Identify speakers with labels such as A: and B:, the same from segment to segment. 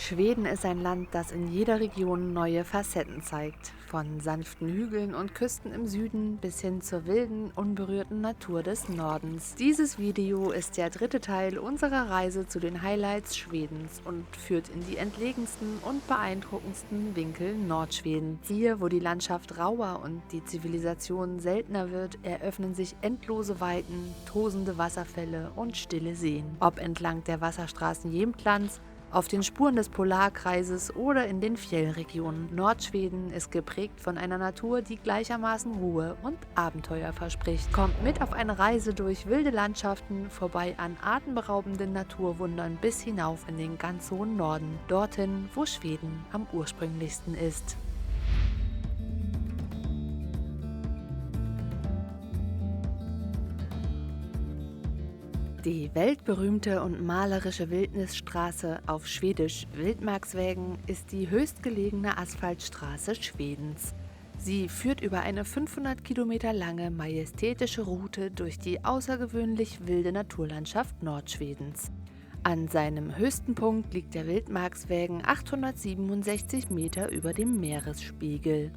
A: Schweden ist ein Land, das in jeder Region neue Facetten zeigt. Von sanften Hügeln und Küsten im Süden bis hin zur wilden, unberührten Natur des Nordens. Dieses Video ist der dritte Teil unserer Reise zu den Highlights Schwedens und führt in die entlegensten und beeindruckendsten Winkel Nordschwedens. Hier, wo die Landschaft rauer und die Zivilisation seltener wird, eröffnen sich endlose Weiten, tosende Wasserfälle und stille Seen. Ob entlang der Wasserstraßen Jämtlands, auf den Spuren des Polarkreises oder in den Fjellregionen. Nordschweden ist geprägt von einer Natur, die gleichermaßen Ruhe und Abenteuer verspricht. Kommt mit auf eine Reise durch wilde Landschaften, vorbei an atemberaubenden Naturwundern bis hinauf in den ganz hohen Norden, dorthin, wo Schweden am ursprünglichsten ist. Die weltberühmte und malerische Wildnisstraße, auf Schwedisch Vildmarksvägen, ist die höchstgelegene Asphaltstraße Schwedens. Sie führt über eine 500 Kilometer lange majestätische Route durch die außergewöhnlich wilde Naturlandschaft Nordschwedens. An seinem höchsten Punkt liegt der Vildmarksvägen 867 Meter über dem Meeresspiegel.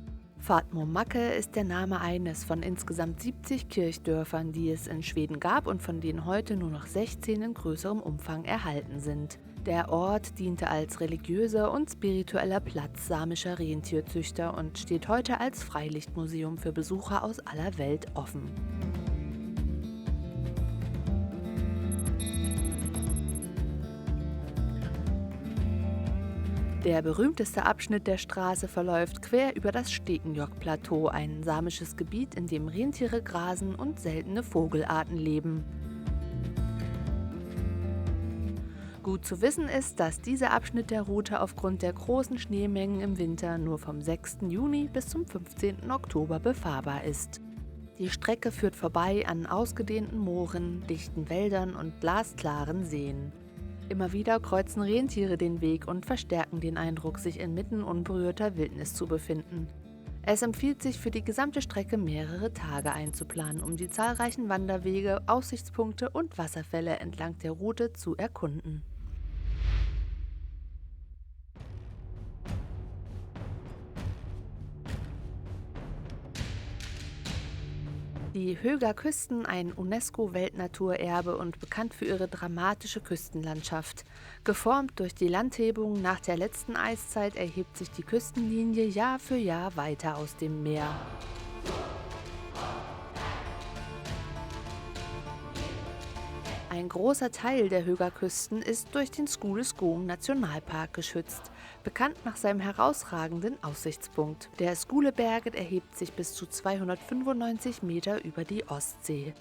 A: Fatmomacke ist der Name eines von insgesamt 70 Kirchdörfern, die es in Schweden gab und von denen heute nur noch 16 in größerem Umfang erhalten sind. Der Ort diente als religiöser und spiritueller Platz samischer Rentierzüchter und steht heute als Freilichtmuseum für Besucher aus aller Welt offen. Der berühmteste Abschnitt der Straße verläuft quer über das Stekenjokk-Plateau, ein samisches Gebiet, in dem Rentiere grasen und seltene Vogelarten leben. Gut zu wissen ist, dass dieser Abschnitt der Route aufgrund der großen Schneemengen im Winter nur vom 6. Juni bis zum 15. Oktober befahrbar ist. Die Strecke führt vorbei an ausgedehnten Mooren, dichten Wäldern und glasklaren Seen. Immer wieder kreuzen Rentiere den Weg und verstärken den Eindruck, sich inmitten unberührter Wildnis zu befinden. Es empfiehlt sich, für die gesamte Strecke mehrere Tage einzuplanen, um die zahlreichen Wanderwege, Aussichtspunkte und Wasserfälle entlang der Route zu erkunden. Die Höga Küsten, ein UNESCO-Weltnaturerbe und bekannt für ihre dramatische Küstenlandschaft. Geformt durch die Landhebung nach der letzten Eiszeit erhebt sich die Küstenlinie Jahr für Jahr weiter aus dem Meer. Ein großer Teil der Höga Küsten ist durch den Skule-Skog Nationalpark geschützt, bekannt nach seinem herausragenden Aussichtspunkt. Der Skuleberget erhebt sich bis zu 295 Meter über die Ostsee.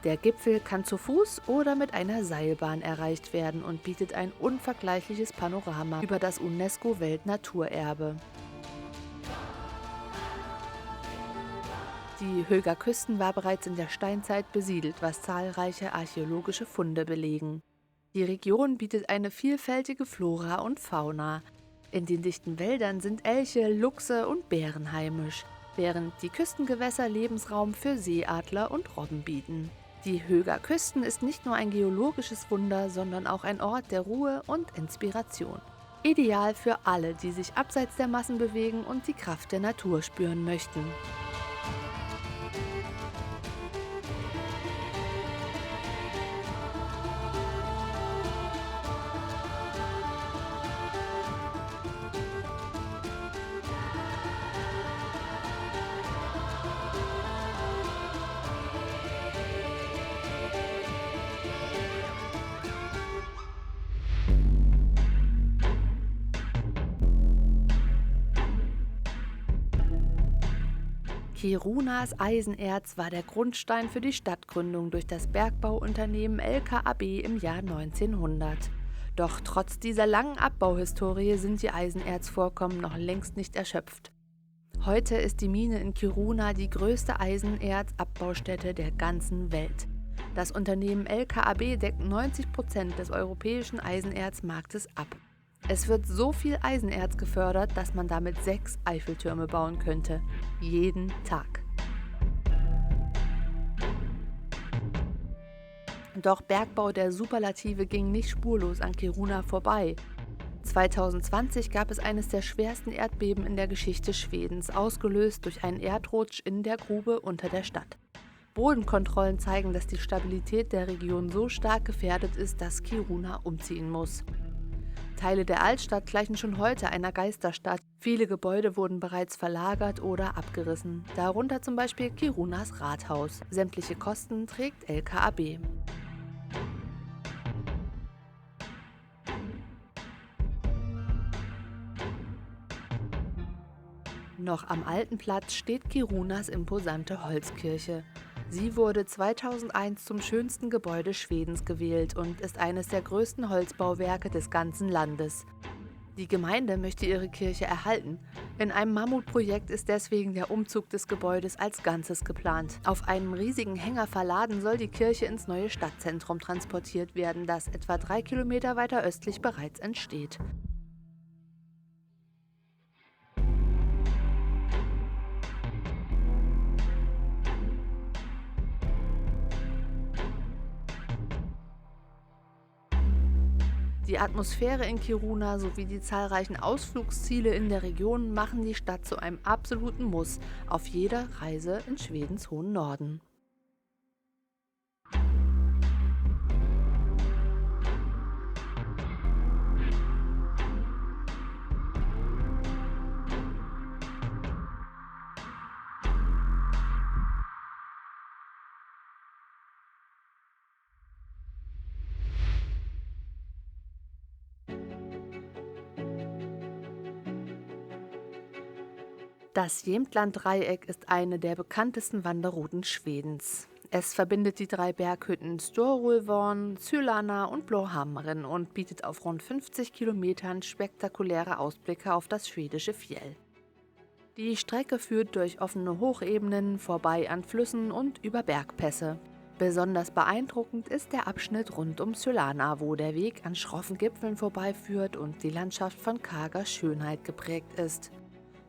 A: Der Gipfel kann zu Fuß oder mit einer Seilbahn erreicht werden und bietet ein unvergleichliches Panorama über das UNESCO-Weltnaturerbe. Die Höga Küsten war bereits in der Steinzeit besiedelt, was zahlreiche archäologische Funde belegen. Die Region bietet eine vielfältige Flora und Fauna. In den dichten Wäldern sind Elche, Luchse und Bären heimisch, während die Küstengewässer Lebensraum für Seeadler und Robben bieten. Die Höga Küsten ist nicht nur ein geologisches Wunder, sondern auch ein Ort der Ruhe und Inspiration. Ideal für alle, die sich abseits der Massen bewegen und die Kraft der Natur spüren möchten. Kirunas Eisenerz war der Grundstein für die Stadtgründung durch das Bergbauunternehmen LKAB im Jahr 1900. Doch trotz dieser langen Abbauhistorie sind die Eisenerzvorkommen noch längst nicht erschöpft. Heute ist die Mine in Kiruna die größte Eisenerzabaustätte der ganzen Welt. Das Unternehmen LKAB deckt 90% des europäischen Eisenerzmarktes ab. Es wird so viel Eisenerz gefördert, dass man damit 6 Eiffeltürme bauen könnte. Jeden Tag. Doch Bergbau der Superlative ging nicht spurlos an Kiruna vorbei. 2020 gab es eines der schwersten Erdbeben in der Geschichte Schwedens, ausgelöst durch einen Erdrutsch in der Grube unter der Stadt. Bodenkontrollen zeigen, dass die Stabilität der Region so stark gefährdet ist, dass Kiruna umziehen muss. Teile der Altstadt gleichen schon heute einer Geisterstadt. Viele Gebäude wurden bereits verlagert oder abgerissen, darunter zum Beispiel Kirunas Rathaus. Sämtliche Kosten trägt LKAB. Noch am alten Platz steht Kirunas imposante Holzkirche. Sie wurde 2001 zum schönsten Gebäude Schwedens gewählt und ist eines der größten Holzbauwerke des ganzen Landes. Die Gemeinde möchte ihre Kirche erhalten. In einem Mammutprojekt ist deswegen der Umzug des Gebäudes als Ganzes geplant. Auf einem riesigen Hänger verladen soll die Kirche ins neue Stadtzentrum transportiert werden, das etwa 3 Kilometer weiter östlich bereits entsteht. Die Atmosphäre in Kiruna sowie die zahlreichen Ausflugsziele in der Region machen die Stadt zu einem absoluten Muss auf jeder Reise in Schwedens hohen Norden. Das Jämtland-Dreieck ist eine der bekanntesten Wanderrouten Schwedens. Es verbindet die 3 Berghütten Storulvån, Sylana und Blåhammaren und bietet auf rund 50 Kilometern spektakuläre Ausblicke auf das schwedische Fjäll. Die Strecke führt durch offene Hochebenen, vorbei an Flüssen und über Bergpässe. Besonders beeindruckend ist der Abschnitt rund um Sylana, wo der Weg an schroffen Gipfeln vorbeiführt und die Landschaft von karger Schönheit geprägt ist.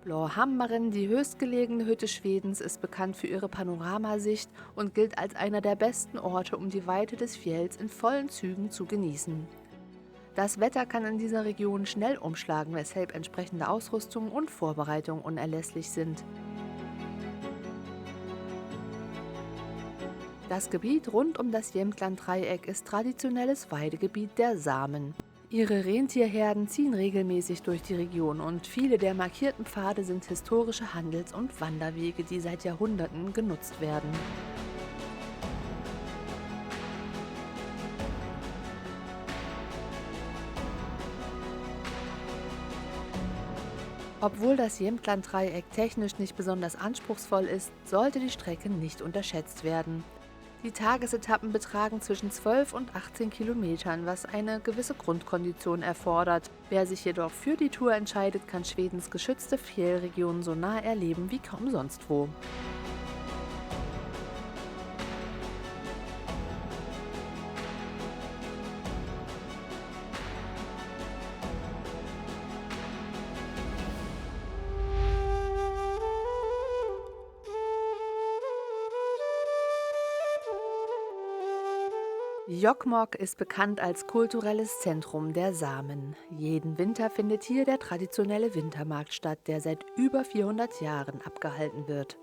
A: Blåhammaren, die höchstgelegene Hütte Schwedens, ist bekannt für ihre Panoramasicht und gilt als einer der besten Orte, um die Weite des Fjells in vollen Zügen zu genießen. Das Wetter kann in dieser Region schnell umschlagen, weshalb entsprechende Ausrüstung und Vorbereitung unerlässlich sind. Das Gebiet rund um das Jämtland-Dreieck ist traditionelles Weidegebiet der Samen. Ihre Rentierherden ziehen regelmäßig durch die Region und viele der markierten Pfade sind historische Handels- und Wanderwege, die seit Jahrhunderten genutzt werden. Obwohl das Jämtland-Dreieck technisch nicht besonders anspruchsvoll ist, sollte die Strecke nicht unterschätzt werden. Die Tagesetappen betragen zwischen 12 und 18 Kilometern, was eine gewisse Grundkondition erfordert. Wer sich jedoch für die Tour entscheidet, kann Schwedens geschützte Fjällregion so nah erleben wie kaum sonst wo. Jokkmokk ist bekannt als kulturelles Zentrum der Samen. Jeden Winter findet hier der traditionelle Wintermarkt statt, der seit über 400 Jahren abgehalten wird.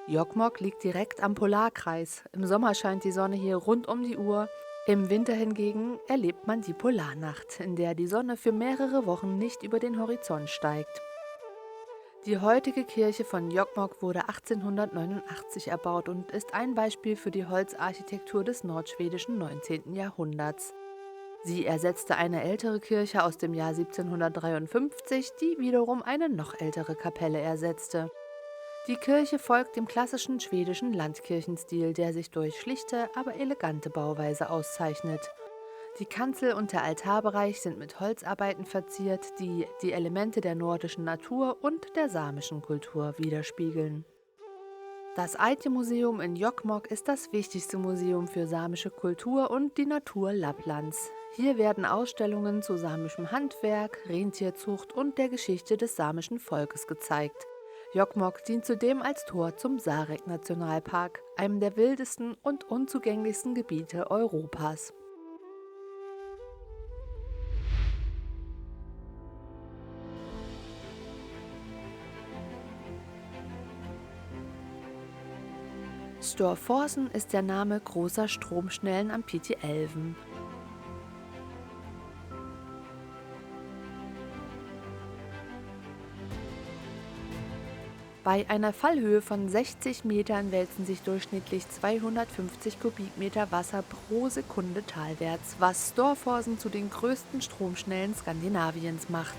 A: Jokkmokk liegt direkt am Polarkreis. Im Sommer scheint die Sonne hier rund um die Uhr. Im Winter hingegen erlebt man die Polarnacht, in der die Sonne für mehrere Wochen nicht über den Horizont steigt. Die heutige Kirche von Jokkmokk wurde 1889 erbaut und ist ein Beispiel für die Holzarchitektur des nordschwedischen 19. Jahrhunderts. Sie ersetzte eine ältere Kirche aus dem Jahr 1753, die wiederum eine noch ältere Kapelle ersetzte. Die Kirche folgt dem klassischen schwedischen Landkirchenstil, der sich durch schlichte, aber elegante Bauweise auszeichnet. Die Kanzel und der Altarbereich sind mit Holzarbeiten verziert, die die Elemente der nordischen Natur und der samischen Kultur widerspiegeln. Das Aitia-Museum in Jokkmokk ist das wichtigste Museum für samische Kultur und die Natur Lapplands. Hier werden Ausstellungen zu samischem Handwerk, Rentierzucht und der Geschichte des samischen Volkes gezeigt. Jokkmokk dient zudem als Tor zum Sarek-Nationalpark, einem der wildesten und unzugänglichsten Gebiete Europas. Storforsen ist der Name großer Stromschnellen am Piteälven. Bei einer Fallhöhe von 60 Metern wälzen sich durchschnittlich 250 Kubikmeter Wasser pro Sekunde talwärts, was Storforsen zu den größten Stromschnellen Skandinaviens macht.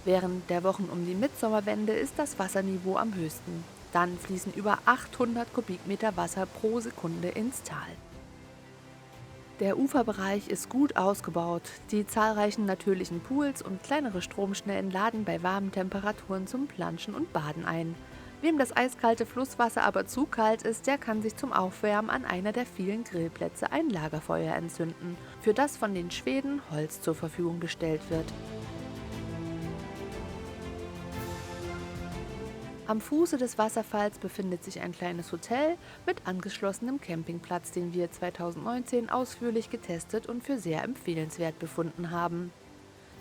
A: Während der Wochen um die Mitsommerwende ist das Wasserniveau am höchsten. Dann fließen über 800 Kubikmeter Wasser pro Sekunde ins Tal. Der Uferbereich ist gut ausgebaut. Die zahlreichen natürlichen Pools und kleinere Stromschnellen laden bei warmen Temperaturen zum Planschen und Baden ein. Wem das eiskalte Flusswasser aber zu kalt ist, der kann sich zum Aufwärmen an einer der vielen Grillplätze ein Lagerfeuer entzünden, für das von den Schweden Holz zur Verfügung gestellt wird. Am Fuße des Wasserfalls befindet sich ein kleines Hotel mit angeschlossenem Campingplatz, den wir 2019 ausführlich getestet und für sehr empfehlenswert befunden haben.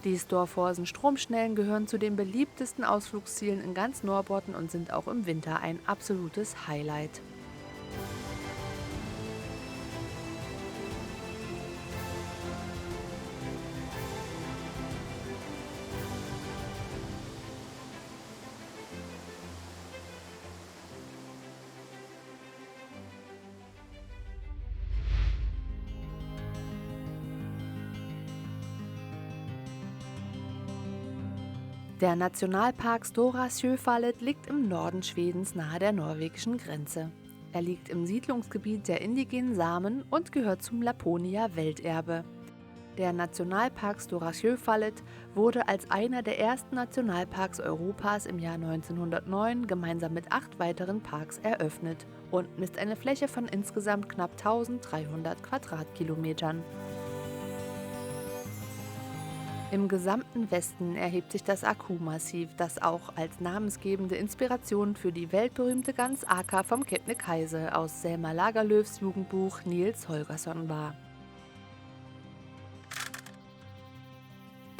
A: Die Storforsen Stromschnellen gehören zu den beliebtesten Ausflugszielen in ganz Norrbotten und sind auch im Winter ein absolutes Highlight. Der Nationalpark Stora Sjöfallet liegt im Norden Schwedens nahe der norwegischen Grenze. Er liegt im Siedlungsgebiet der indigenen Samen und gehört zum Laponia-Welterbe. Der Nationalpark Stora Sjöfallet wurde als einer der ersten Nationalparks Europas im Jahr 1909 gemeinsam mit 8 weiteren Parks eröffnet und misst eine Fläche von insgesamt knapp 1300 Quadratkilometern. Im gesamten Westen erhebt sich das Akku-Massiv, das auch als namensgebende Inspiration für die weltberühmte Gans Aka vom Kebnekaise aus Selma Lagerlöfs Jugendbuch Nils Holgersson war.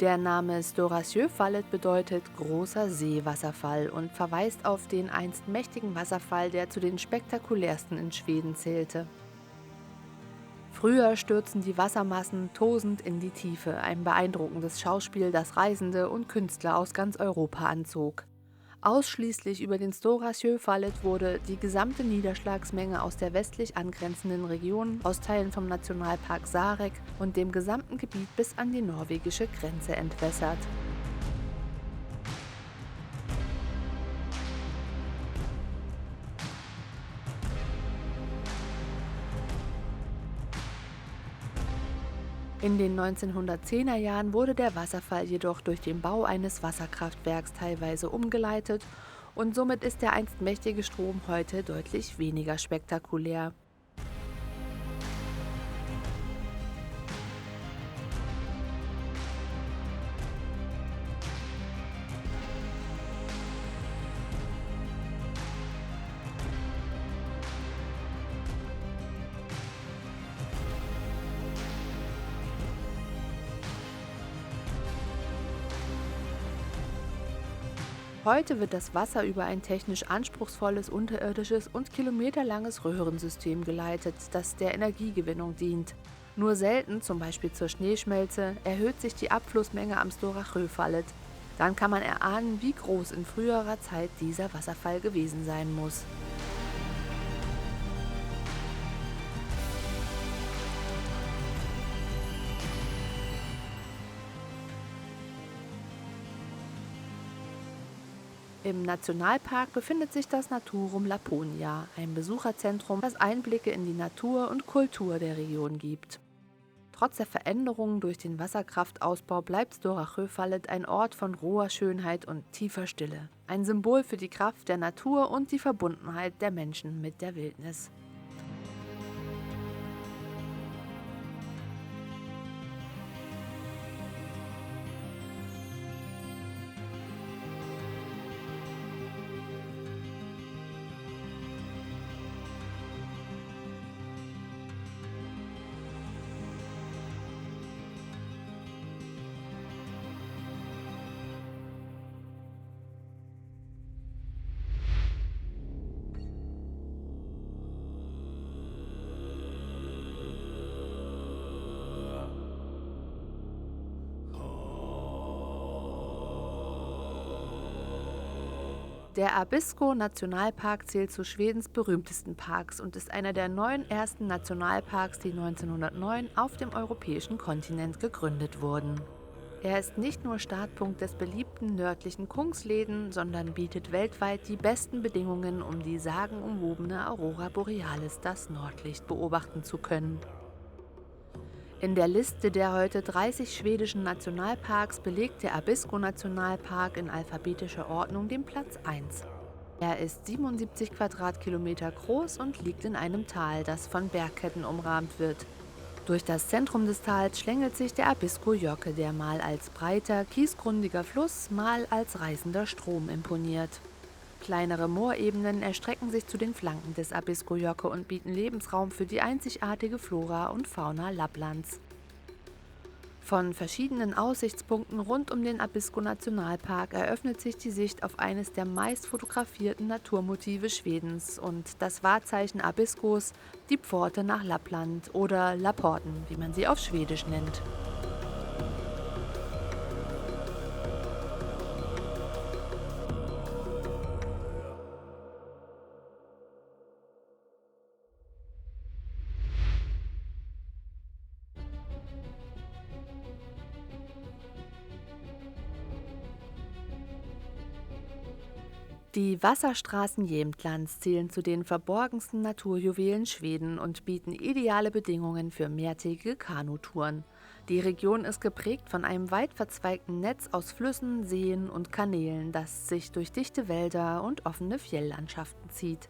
A: Der Name Stora Sjöfallet bedeutet großer Seewasserfall und verweist auf den einst mächtigen Wasserfall, der zu den spektakulärsten in Schweden zählte. Früher stürzen die Wassermassen tosend in die Tiefe, ein beeindruckendes Schauspiel, das Reisende und Künstler aus ganz Europa anzog. Ausschließlich über den Stora Sjöfallet wurde die gesamte Niederschlagsmenge aus der westlich angrenzenden Region, aus Teilen vom Nationalpark Sarek und dem gesamten Gebiet bis an die norwegische Grenze entwässert. In den 1910er Jahren wurde der Wasserfall jedoch durch den Bau eines Wasserkraftwerks teilweise umgeleitet und somit ist der einst mächtige Strom heute deutlich weniger spektakulär. Heute wird das Wasser über ein technisch anspruchsvolles unterirdisches und kilometerlanges Röhrensystem geleitet, das der Energiegewinnung dient. Nur selten, zum Beispiel zur Schneeschmelze, erhöht sich die Abflussmenge am Stora Sjöfallet. Dann kann man erahnen, wie groß in früherer Zeit dieser Wasserfall gewesen sein muss. Im Nationalpark befindet sich das Naturum Laponia, ein Besucherzentrum, das Einblicke in die Natur und Kultur der Region gibt. Trotz der Veränderungen durch den Wasserkraftausbau bleibt Stora Sjöfallet ein Ort von roher Schönheit und tiefer Stille. Ein Symbol für die Kraft der Natur und die Verbundenheit der Menschen mit der Wildnis. Der Abisko-Nationalpark zählt zu Schwedens berühmtesten Parks und ist einer der 9 ersten Nationalparks, die 1909 auf dem europäischen Kontinent gegründet wurden. Er ist nicht nur Startpunkt des beliebten nördlichen Kungsläden, sondern bietet weltweit die besten Bedingungen, um die sagenumwobene Aurora Borealis, das Nordlicht, beobachten zu können. In der Liste der heute 30 schwedischen Nationalparks belegt der Abisko-Nationalpark in alphabetischer Ordnung den Platz 1. Er ist 77 Quadratkilometer groß und liegt in einem Tal, das von Bergketten umrahmt wird. Durch das Zentrum des Tals schlängelt sich der Abisko-Joke, der mal als breiter, kiesgrundiger Fluss, mal als reißender Strom imponiert. Kleinere Moorebenen erstrecken sich zu den Flanken des Abisko-Joke und bieten Lebensraum für die einzigartige Flora und Fauna Lapplands. Von verschiedenen Aussichtspunkten rund um den Abisko-Nationalpark eröffnet sich die Sicht auf eines der meist fotografierten Naturmotive Schwedens und das Wahrzeichen Abiskos, die Pforte nach Lappland oder Lapporten, wie man sie auf Schwedisch nennt. Die Wasserstraßen Jämtlands zählen zu den verborgensten Naturjuwelen Schweden und bieten ideale Bedingungen für mehrtägige Kanutouren. Die Region ist geprägt von einem weit verzweigten Netz aus Flüssen, Seen und Kanälen, das sich durch dichte Wälder und offene Fjelllandschaften zieht.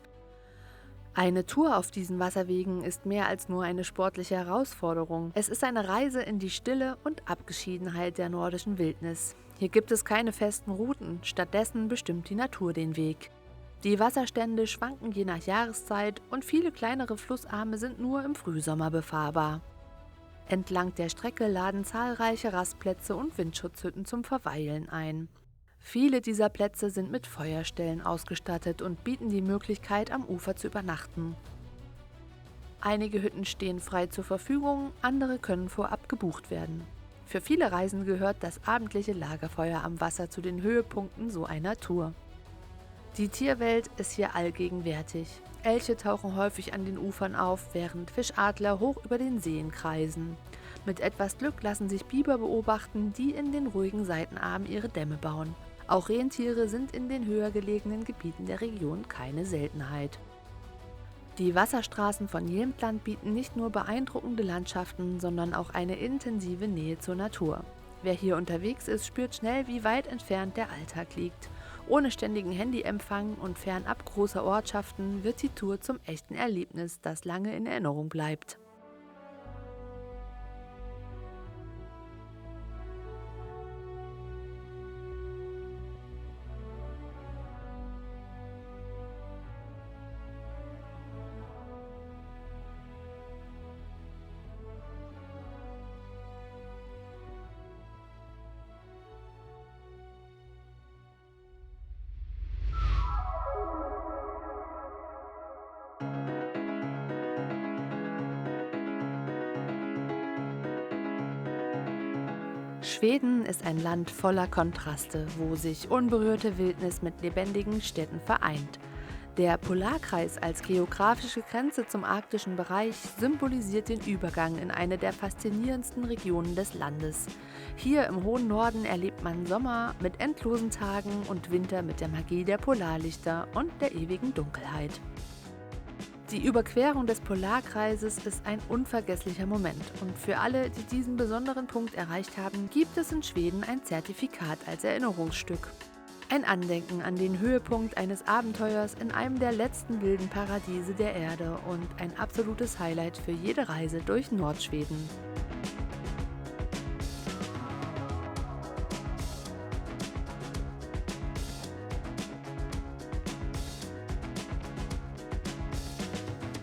A: Eine Tour auf diesen Wasserwegen ist mehr als nur eine sportliche Herausforderung. Es ist eine Reise in die Stille und Abgeschiedenheit der nordischen Wildnis. Hier gibt es keine festen Routen, stattdessen bestimmt die Natur den Weg. Die Wasserstände schwanken je nach Jahreszeit und viele kleinere Flussarme sind nur im Frühsommer befahrbar. Entlang der Strecke laden zahlreiche Rastplätze und Windschutzhütten zum Verweilen ein. Viele dieser Plätze sind mit Feuerstellen ausgestattet und bieten die Möglichkeit, am Ufer zu übernachten. Einige Hütten stehen frei zur Verfügung, andere können vorab gebucht werden. Für viele Reisende gehört das abendliche Lagerfeuer am Wasser zu den Höhepunkten so einer Tour. Die Tierwelt ist hier allgegenwärtig. Elche tauchen häufig an den Ufern auf, während Fischadler hoch über den Seen kreisen. Mit etwas Glück lassen sich Biber beobachten, die in den ruhigen Seitenarmen ihre Dämme bauen. Auch Rentiere sind in den höher gelegenen Gebieten der Region keine Seltenheit. Die Wasserstraßen von Jämtland bieten nicht nur beeindruckende Landschaften, sondern auch eine intensive Nähe zur Natur. Wer hier unterwegs ist, spürt schnell, wie weit entfernt der Alltag liegt. Ohne ständigen Handyempfang und fernab großer Ortschaften wird die Tour zum echten Erlebnis, das lange in Erinnerung bleibt. Schweden ist ein Land voller Kontraste, wo sich unberührte Wildnis mit lebendigen Städten vereint. Der Polarkreis als geografische Grenze zum arktischen Bereich symbolisiert den Übergang in eine der faszinierendsten Regionen des Landes. Hier im hohen Norden erlebt man Sommer mit endlosen Tagen und Winter mit der Magie der Polarlichter und der ewigen Dunkelheit. Die Überquerung des Polarkreises ist ein unvergesslicher Moment und für alle, die diesen besonderen Punkt erreicht haben, gibt es in Schweden ein Zertifikat als Erinnerungsstück. Ein Andenken an den Höhepunkt eines Abenteuers in einem der letzten wilden Paradiese der Erde und ein absolutes Highlight für jede Reise durch Nordschweden.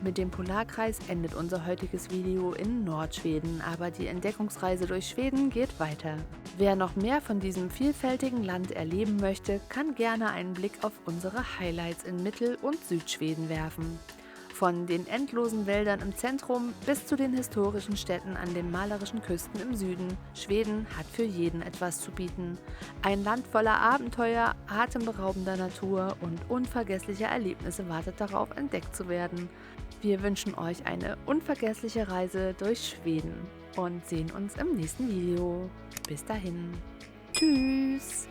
A: Mit dem Polarkreis endet unser heutiges Video in Nordschweden, aber die Entdeckungsreise durch Schweden geht weiter. Wer noch mehr von diesem vielfältigen Land erleben möchte, kann gerne einen Blick auf unsere Highlights in Mittel- und Südschweden werfen. Von den endlosen Wäldern im Zentrum bis zu den historischen Städten an den malerischen Küsten im Süden. Schweden hat für jeden etwas zu bieten. Ein Land voller Abenteuer, atemberaubender Natur und unvergesslicher Erlebnisse wartet darauf, entdeckt zu werden. Wir wünschen euch eine unvergessliche Reise durch Schweden und sehen uns im nächsten Video. Bis dahin. Tschüss!